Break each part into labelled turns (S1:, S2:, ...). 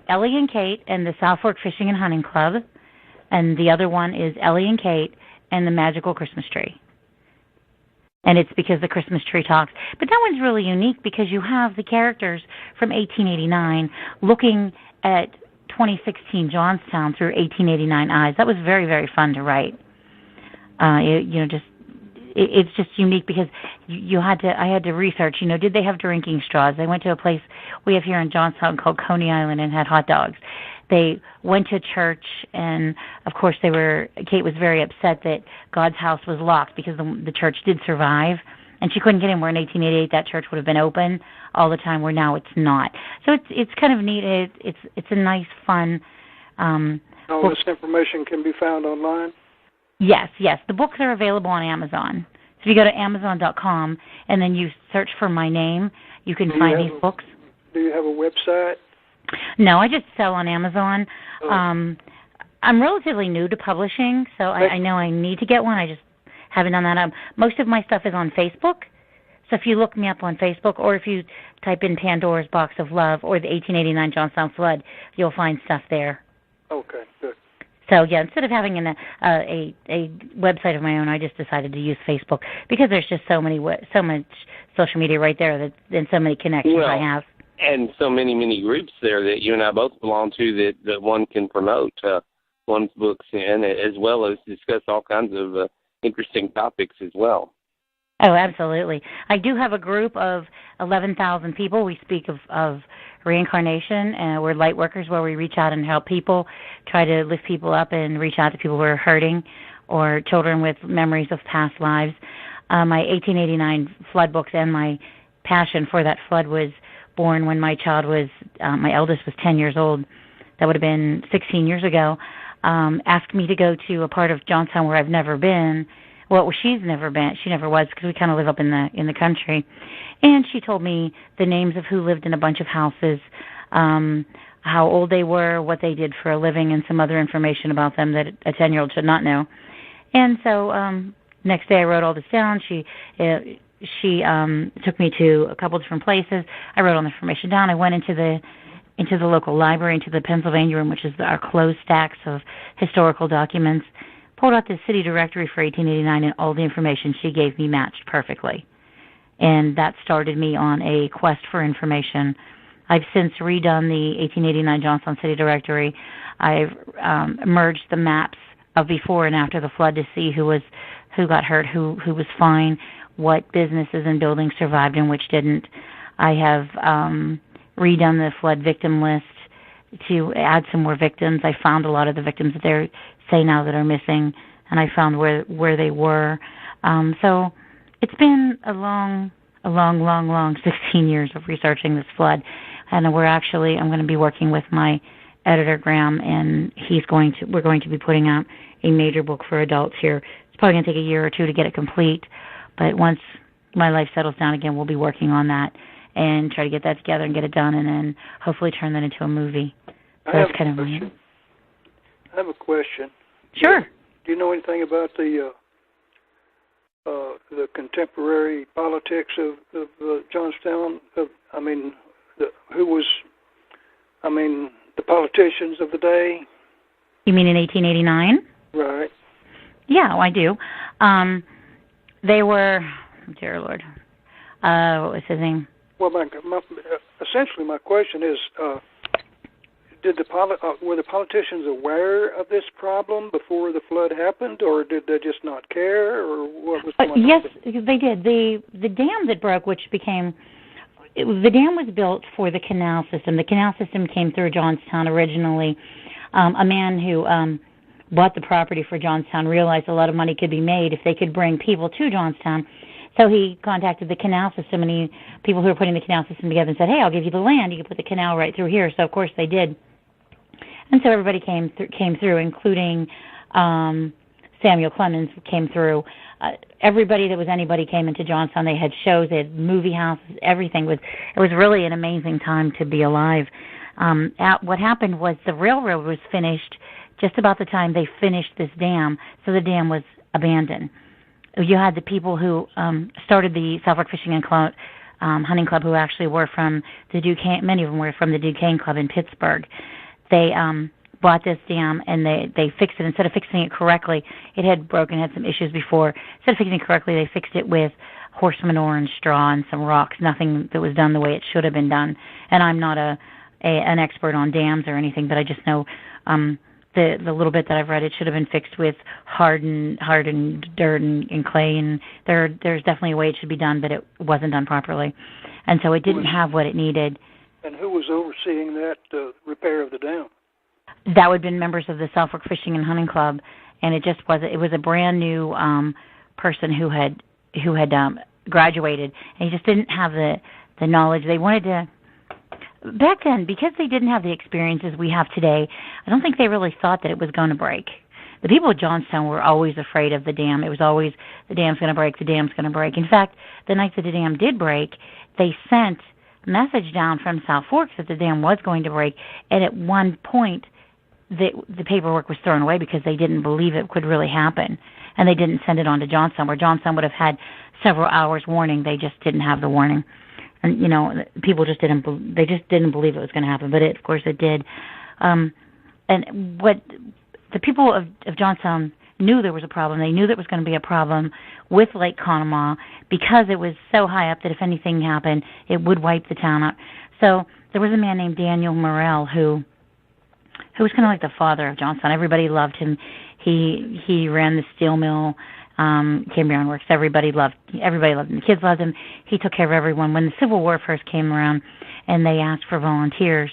S1: Ellie and Kate and the South Fork Fishing and Hunting Club, and the other one is Ellie and Kate and the Magical Christmas Tree. And it's because the Christmas tree talks. But that one's really unique because you have the characters from 1889 looking at 2016 Johnstown through 1889 eyes. That was very, very fun to write. It's just unique because I had to research, did they have drinking straws? They went to a place we have here in Johnstown called Coney Island and had hot dogs. They went to church, and of course Kate was very upset that God's house was locked because the church did survive, and she couldn't get in, where in 1888 that church would have been open all the time, where now it's not. So it's kind of neat. It's a nice, fun
S2: all book. This information can be found online?
S1: Yes. The books are available on Amazon. So if you go to Amazon.com and then you search for my name, you can find these books.
S2: Do you have a website?
S1: No, I just sell on Amazon. Oh. I'm relatively new to publishing, so I know I need to get one. I just haven't done that. Most of my stuff is on Facebook. So if you look me up on Facebook, or if you type in Pandora's Box of Love or the 1889 Johnstown Flood, you'll find stuff there.
S2: Okay, good.
S1: So, yeah, instead of having a website of my own, I just decided to use Facebook because there's just so much social media right there and so many connections I have.
S3: And so many groups there that you and I both belong to that one can promote one's books in, as well as discuss all kinds of interesting topics as well.
S1: Oh, absolutely. I do have a group of 11,000 people. We speak of reincarnation, and we're light workers where we reach out and help people, try to lift people up and reach out to people who are hurting or children with memories of past lives. My 1889 flood books and my passion for that flood was born when my eldest was 10 years old. That would have been 16 years ago. Asked me to go to a part of Johnstown where I've never been. Well, she's never been. She never was, because we kind of live up in the country. And she told me the names of who lived in a bunch of houses, how old they were, what they did for a living, and some other information about them that a 10-year-old should not know. And so next day I wrote all this down. She took me to a couple different places. I wrote all the information down. I went into the local library, into the Pennsylvania room, which is our closed stacks of historical documents, pulled out the city directory for 1889, and all the information she gave me matched perfectly. And that started me on a quest for information. I've since redone the 1889 Johnstown City Directory. I've merged the maps of before and after the flood to see who got hurt, who was fine, what businesses and buildings survived and which didn't. I have redone the flood victim list to add some more victims. I found a lot of the victims that they say now that are missing, and I found where they were. So it's been a long 16 years of researching this flood, and I'm going to be working with my editor Graham, and we're going to be putting out a major book for adults here. It's probably going to take a year or two to get it complete, but once my life settles down again, we'll be working on that and try to get that together and get it done, and then hopefully turn that into a movie. So that's kind of
S2: I have a question.
S1: Sure.
S2: Do you know anything about the contemporary politics of Johnstown? The politicians of the day?
S1: You mean in 1889? Right. Yeah, I do. They were, dear Lord, what was his name?
S2: Well, essentially my question is, were the politicians aware of this problem before the flood happened, or did they just not care, or what was going on?
S1: Yes, they did. The dam that broke, the dam was built for the canal system. The canal system came through Johnstown originally. A man who bought the property for Johnstown realized a lot of money could be made if they could bring people to Johnstown. So he contacted the canal system, and people who were putting the canal system together and said, hey, I'll give you the land. You can put the canal right through here. So, of course, they did. And so everybody came through, including Samuel Clemens came through. Everybody that was anybody came into Johnstown. They had shows, they had movie houses, everything. It was really an amazing time to be alive. What happened was the railroad was finished just about the time they finished this dam, so the dam was abandoned. You had the people who started the South Fork Fishing and Hunting Club, who actually were from the Duquesne. Many of them were from the Duquesne Club in Pittsburgh. they bought this dam and they fixed it. Instead of fixing it correctly, it had broken, had some issues before. Instead of fixing it correctly, they fixed it with horse manure and straw and some rocks. Nothing that was done the way it should have been done. And I'm not an expert on dams or anything, but I just know the little bit that I've read, it should have been fixed with hardened dirt and clay, and there's definitely a way it should be done, but it wasn't done properly. And so it didn't have what it needed.
S2: And who was overseeing that repair of the dam?
S1: That would have been members of the South Fork Fishing and Hunting Club, and it was a brand new person who had graduated, and he just didn't have the knowledge. They wanted to, back then, because they didn't have the experiences we have today, I don't think they really thought that it was going to break. The people at Johnstown were always afraid of the dam. It was always, the dam's going to break, the dam's going to break. In fact, the night that the dam did break, they sent a message down from South Fork that the dam was going to break, and at one point, the paperwork was thrown away because they didn't believe it could really happen, and they didn't send it on to Johnstown, where Johnstown would have had several hours warning. They just didn't have the warning, and people just didn't believe it was going to happen, but of course it did. And what the people of Johnstown knew, there was a problem. They knew there was going to be a problem with Lake Conemaugh because it was so high up that if anything happened, it would wipe the town out. So there was a man named Daniel Morrell who was kind of like the father of Johnstown. Everybody loved him. He ran the steel mill, Cambrian Iron Works. Everybody loved him. The kids loved him. He took care of everyone. When the Civil War first came around and they asked for volunteers,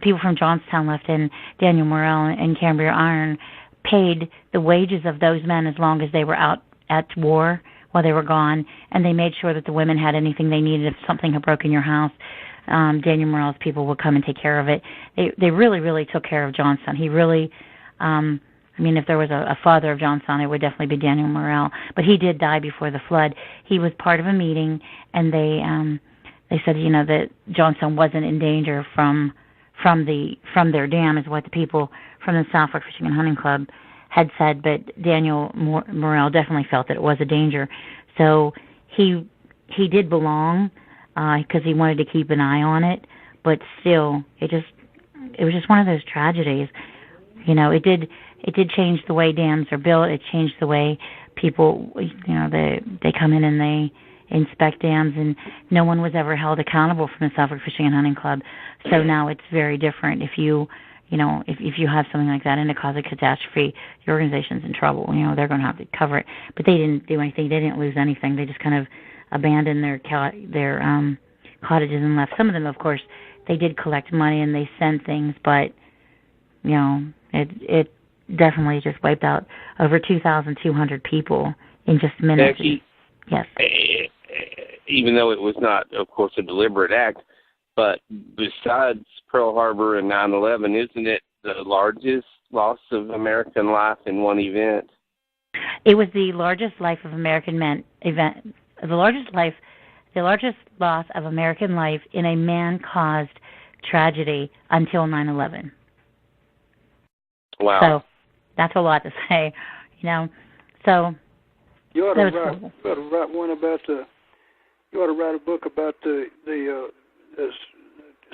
S1: people from Johnstown left, and Daniel Morrell and Cambria Iron paid the wages of those men as long as they were out at war while they were gone, and they made sure that the women had anything they needed if something had broken your house. Daniel Morrell's people would come and take care of it. They really, really took care of Johnstown. He really, if there was a father of Johnstown, it would definitely be Daniel Morrell. But he did die before the flood. He was part of a meeting, and they said, that Johnstown wasn't in danger from their dam, is what the people from the South Fork Fishing and Hunting Club had said. But Daniel Morrell definitely felt that it was a danger. So he did belong, because he wanted to keep an eye on it, but still, it was just one of those tragedies. It did change the way dams are built. It changed the way people, they come in and they inspect dams, and no one was ever held accountable from the South Fork Fishing and Hunting Club. So now it's very different. If you have something like that and it causes a catastrophe, your organization's in trouble. They're going to have to cover it. But they didn't do anything. They didn't lose anything. They just kind of abandoned their cottages and left. Some of them, of course, they did collect money and they sent things, but it definitely just wiped out over 2,200 people in just minutes.
S3: Becky,
S1: yes.
S3: Even though it was not, of course, a deliberate act, but besides Pearl Harbor and 9/11, isn't it the largest loss of American life in one event?
S1: It was the largest life of American men event. The largest loss of American life in a man-caused tragedy until 9/11.
S3: Wow.
S1: So that's a lot to say, So
S2: you ought to write one about You ought to write a book about the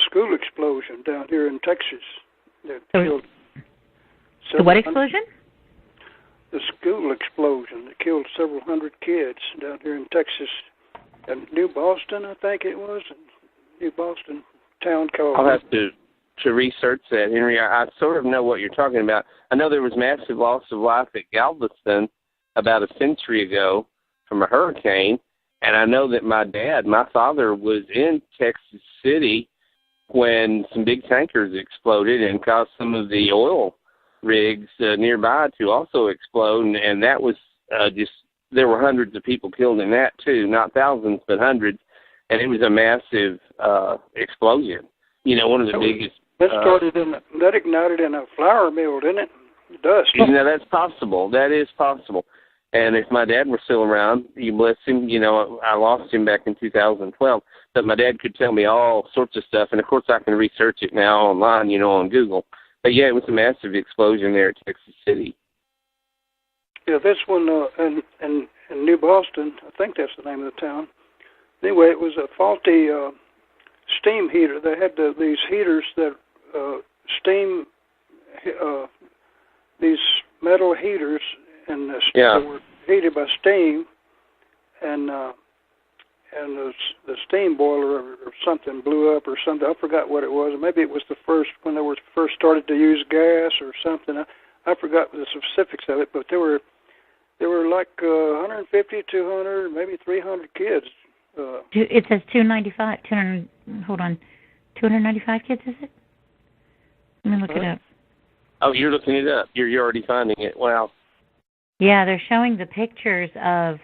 S2: school explosion down here in Texas that killed.
S1: The what explosion?
S2: The school explosion that killed several hundred kids down here in Texas. And New Boston, I think it was. New Boston town called.
S3: I'll have to research that, Henry. I sort of know what you're talking about. I know there was massive loss of life at Galveston about a century ago from a hurricane. And I know that my father was in Texas City when some big tankers exploded and caused some of the oil rigs nearby to also explode. And that was there were hundreds of people killed in that too, not thousands, but hundreds. And it was a massive explosion. One of the biggest.
S2: That ignited in a flour mill, didn't it? Dust.
S3: That's possible. That is possible. And if my dad were still around, you bless him, I lost him back in 2012, but my dad could tell me all sorts of stuff. And of course I can research it now online, on Google. But yeah, it was a massive explosion there at Texas City.
S2: Yeah, this one in New Boston, I think that's the name of the town. Anyway, it was a faulty steam heater. They had these heaters that steam, these metal heaters, and they were heated by steam, and the steam boiler or something blew up or something. I forgot what it was. Maybe it was when they were first started to use gas or something. I forgot the specifics of it, but there were like 150, 200, maybe 300 kids.
S1: It says 295. 295 kids, is it? Let me look it up.
S3: Oh, you're looking it up. You're already finding it. Wow.
S1: Yeah, they're showing the pictures of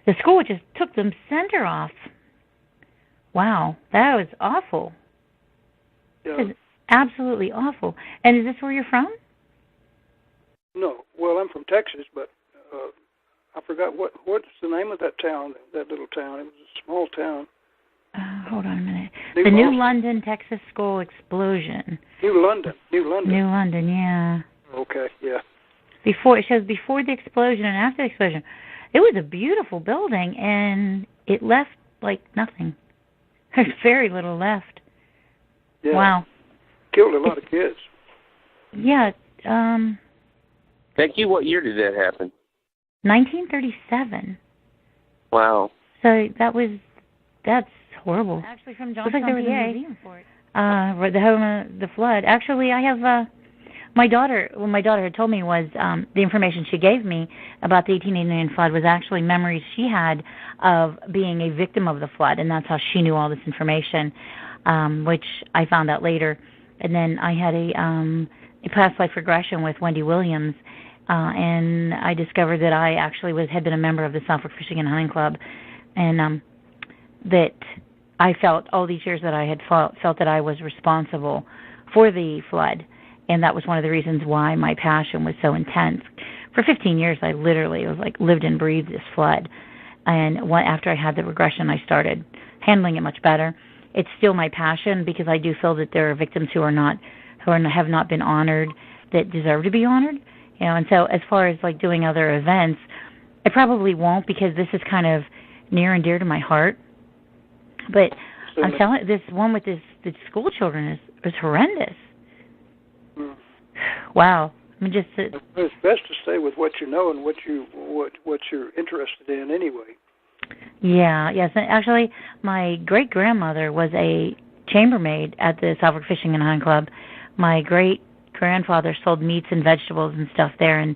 S1: the school just took the center off. Wow, that was awful.
S2: Yeah.
S1: That was absolutely awful. And is this where you're from?
S2: No. Well, I'm from Texas, but I forgot what's the name of that town, that little town. It was a small town.
S1: Hold on a minute. New London, Texas school explosion.
S2: New London,
S1: yeah.
S2: Okay, yeah.
S1: It shows before the explosion and after the explosion. It was a beautiful building, and it left like nothing. There's very little left.
S2: Yeah.
S1: Wow.
S2: Killed a lot of kids.
S1: Yeah.
S3: Becky, what year did that happen?
S1: 1937.
S3: Wow.
S1: So that's horrible. Actually, from Johnstown, PA. Museum for it. The home of the flood. Actually, I have my daughter. What my daughter had told me was the information she gave me about the 1889 flood was actually memories she had of being a victim of the flood, and that's how she knew all this information, which I found out later. And then I had a past life regression with Wendy Williams, and I discovered that I actually had been a member of the Southwark Fishing and Hunting Club, and that I felt all these years that I had felt that I was responsible for the flood, and that was one of the reasons why my passion was so intense. For 15 years, I literally lived and breathed this flood, and after I had the regression, I started handling it much better. It's still my passion because I do feel that there are victims who have not been honored that deserve to be honored, and so as far as doing other events, I probably won't because this is kind of near and dear to my heart. But I'm telling you, this one with the school children is horrendous.
S2: Mm.
S1: Wow. I mean,
S2: it's best to stay with what you know and what you're interested in anyway.
S1: Yeah, yes. Actually, my great-grandmother was a chambermaid at the Southwark Fishing and Hunting Club. My great-grandfather sold meats and vegetables and stuff there, and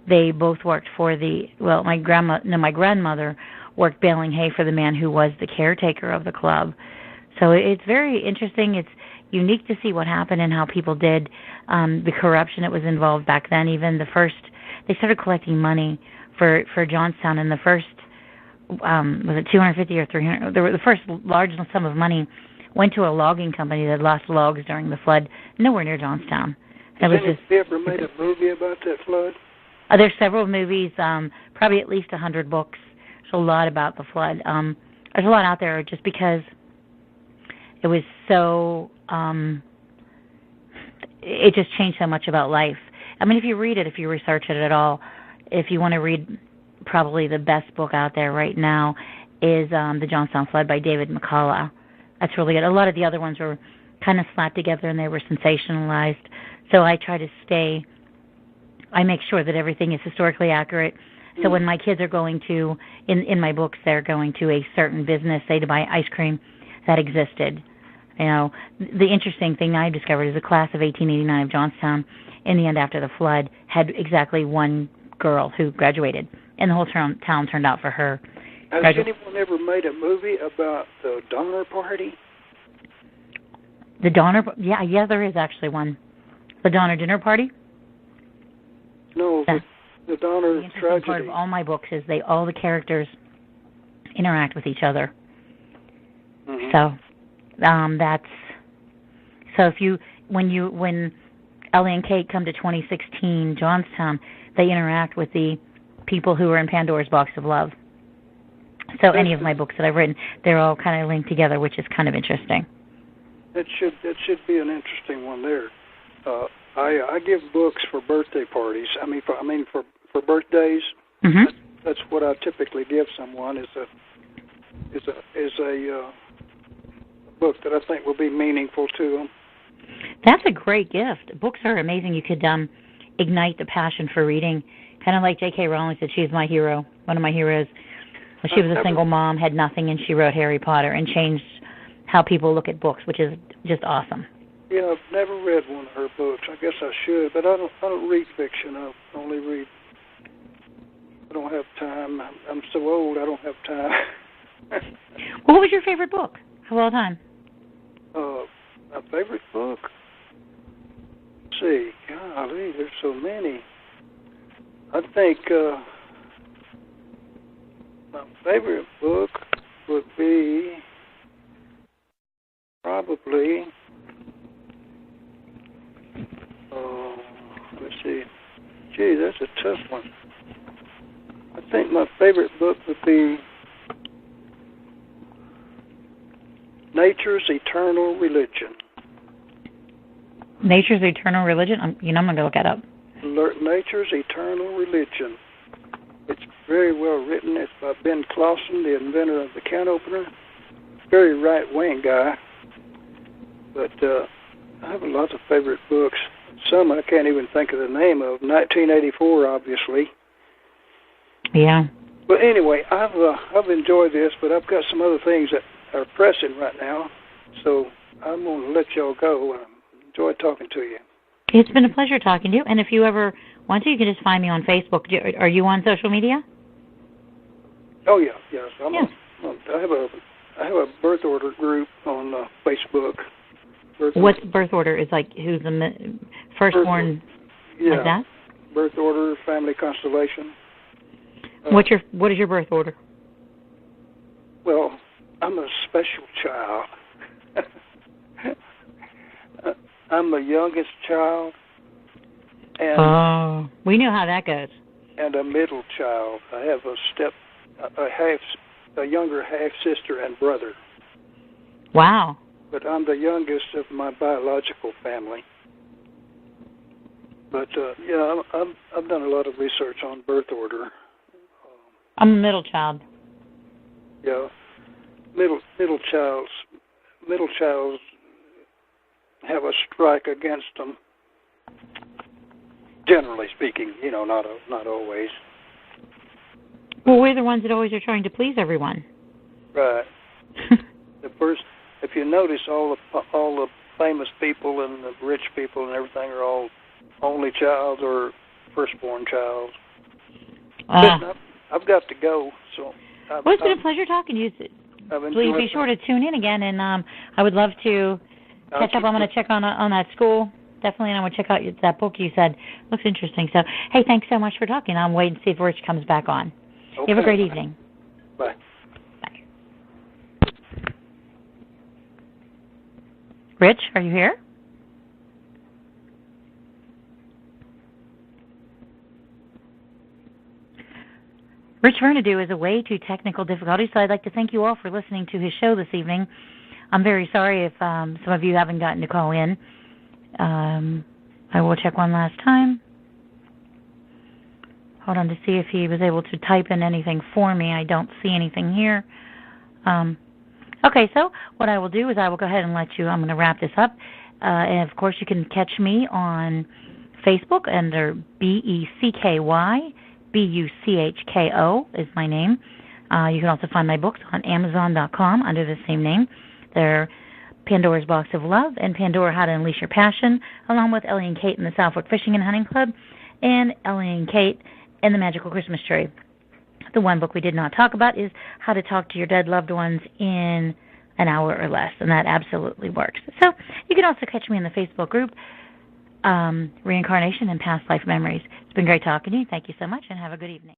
S1: they both worked for my grandmother worked baling hay for the man who was the caretaker of the club. So it's very interesting. It's unique to see what happened and how people did the corruption that was involved back then. Even they started collecting money for Johnstown, and the first was it 250 or 300? The first large sum of money went to a logging company that lost logs during the flood, nowhere near Johnstown.
S2: Has anybody ever made a movie about that flood?
S1: There's several movies, probably at least 100 books. There's a lot about the flood. There's a lot out there just because it was so, it just changed so much about life. I mean, if you read it, if you research it at all, if you want to read probably the best book out there right now is The Johnstown Flood by David McCullough. That's really good. A lot of the other ones were kind of slapped together and they were sensationalized. So I try to I make sure that everything is historically accurate. So when my kids are going to, in my books, they're going to a certain business, say to buy ice cream, that existed. You know, the interesting thing I discovered is the class of 1889 of Johnstown, in the end after the flood, had exactly one girl who graduated, and the whole town turned out for her.
S2: Has anyone ever made a movie about the Donner Party?
S1: The Donner? Yeah, there is actually one. The Donner Dinner Party?
S2: No, the Donner
S1: the
S2: Tragedy.
S1: Part of all my books is all the characters interact with each other. Mm-hmm. So when Ellie and Kate come to 2016 Johnstown, they interact with the people who are in Pandora's Box of Love. So any of my books that I've written, they're all kind of linked together, which is kind of interesting.
S2: That should be an interesting one there. I give books for birthday parties. For birthdays.
S1: Mm-hmm.
S2: That's what I typically give someone is a book that I think will be meaningful to them.
S1: That's a great gift. Books are amazing. You could ignite the passion for reading, kind of like J.K. Rowling said. She's my hero, one of my heroes. Well, she was a single mom, had nothing, and she wrote Harry Potter and changed how people look at books, which is just awesome.
S2: Yeah, I've never read one of her books. I guess I should, but I don't read fiction. I only read. I don't have time. I'm so old. I don't have time.
S1: Well, what was your favorite book of all time?
S2: My favorite book. Let's see, golly, there's so many. I think my favorite book would be probably. Let's see. Gee, that's a tough one. I think my favorite book would be Nature's Eternal Religion.
S1: Nature's Eternal Religion? I'm going to look that up.
S2: Nature's Eternal Religion. It's very well written. It's by Ben Clausen, the inventor of the can opener. Very right-wing guy. But I have lots of favorite books. Some I can't even think of the name of. 1984, obviously.
S1: Yeah.
S2: But anyway, I've enjoyed this, but I've got some other things that are pressing right now. So I'm going to let y'all go. Enjoy talking to you.
S1: It's been a pleasure talking to you. And if you ever want to, you can just find me on Facebook. Are you on social media?
S2: Oh, yeah. Yes. I have a birth order group on Facebook.
S1: What's birth order? Is like who's the firstborn?
S2: Yeah.
S1: Like that?
S2: Birth order, family constellation.
S1: What is your birth order?
S2: Well, I'm a special child. I'm the youngest child. And
S1: we know how that goes.
S2: And a middle child. I have a younger half sister and brother.
S1: Wow.
S2: But I'm the youngest of my biological family. But yeah, I've done a lot of research on birth order.
S1: I'm a middle child.
S2: Yeah, middle childs have a strike against them. Generally speaking, not always.
S1: Well, we're the ones that always are trying to please everyone.
S2: Right. If you notice, all the famous people and the rich people and everything are all only child or firstborn child. I've got to go. So.
S1: Well, it's been a pleasure talking to you. Please be sure to tune in again, and I would love to catch up. I'm going to check on that school, definitely, and I'm going to check out that book you said. Looks interesting. So, hey, thanks so much for talking. I'm waiting to see if Rich comes back on. Okay. You have a great evening.
S2: Bye.
S1: Bye. Rich, are you here? Rich Vernadeau is away to technical difficulties, so I'd like to thank you all for listening to his show this evening. I'm very sorry if some of you haven't gotten to call in. I will check one last time. Hold on to see if he was able to type in anything for me. I don't see anything here. Okay, so what I will do is I will go ahead and I'm going to wrap this up. And, of course, you can catch me on Facebook under BECKY. Buchko is my name. You can also find my books on Amazon.com under the same name. They're Pandora's Box of Love and Pandora, How to Unleash Your Passion, along with Ellie and Kate in the Southwood Fishing and Hunting Club, and Ellie and Kate and the Magical Christmas Tree. The one book we did not talk about is How to Talk to Your Dead Loved Ones in an Hour or Less, and that absolutely works. So you can also catch me in the Facebook group, Reincarnation and Past Life Memories. It's been great talking to you. Thank you so much, and have a good evening.